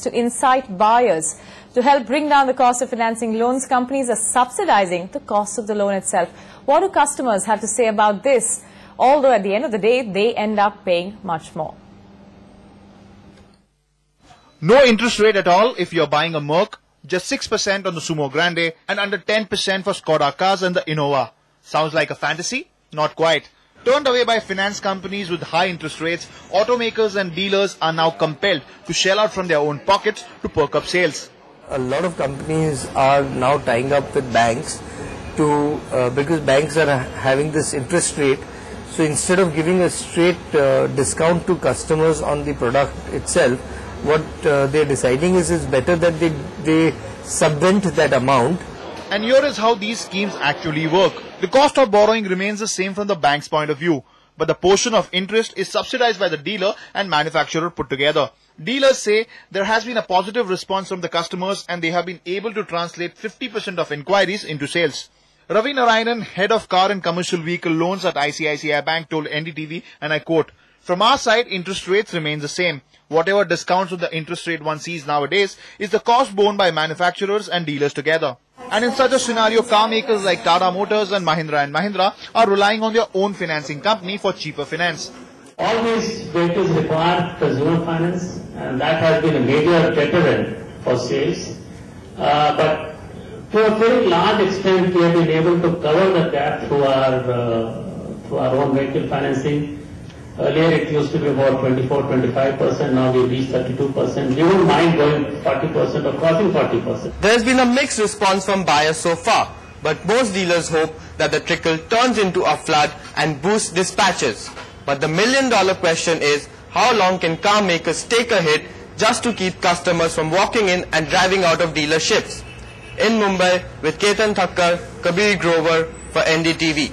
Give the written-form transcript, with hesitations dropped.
To incite buyers. To help bring down the cost of financing loans, companies are subsidizing the cost of the loan itself. What do customers have to say about this? Although at the end of the day, they end up paying much more. No interest rate at all if you're buying a Merc, just 6% on the Sumo Grande and under 10% for Skoda cars and the Innova. Sounds like a fantasy? Not quite. Turned away by finance companies with high interest rates, automakers and dealers are now compelled to shell out from their own pockets to perk up sales. A lot of companies are now tying up with banks because banks are having this interest rate. So instead of giving a straight discount to customers on the product itself, what they're deciding is it's better that they subvent that amount. And here is how these schemes actually work. The cost of borrowing remains the same from the bank's point of view, but the portion of interest is subsidized by the dealer and manufacturer put together. Dealers say there has been a positive response from the customers and they have been able to translate 50% of inquiries into sales. Ravi Narayanan, head of car and commercial vehicle loans at ICICI Bank, told NDTV, and I quote, "From our side, interest rates remain the same. Whatever discounts of the interest rate one sees nowadays is the cost borne by manufacturers and dealers together." And in such a scenario, car makers like Tata Motors and Mahindra are relying on their own financing company for cheaper finance. All these vehicles require consumer finance, and that has been a major deterrent for sales. But to a very large extent, we have been able to cover the gap through our own vehicle financing. Earlier it used to be about 24-25%, now we reached 32%. We wouldn't mind going 40% or crossing 40%. There has been a mixed response from buyers so far, but most dealers hope that the trickle turns into a flood and boosts dispatches. But the million-dollar question is, how long can car makers take a hit just to keep customers from walking in and driving out of dealerships? In Mumbai, with Ketan Thakkar, Kabir Grover for NDTV.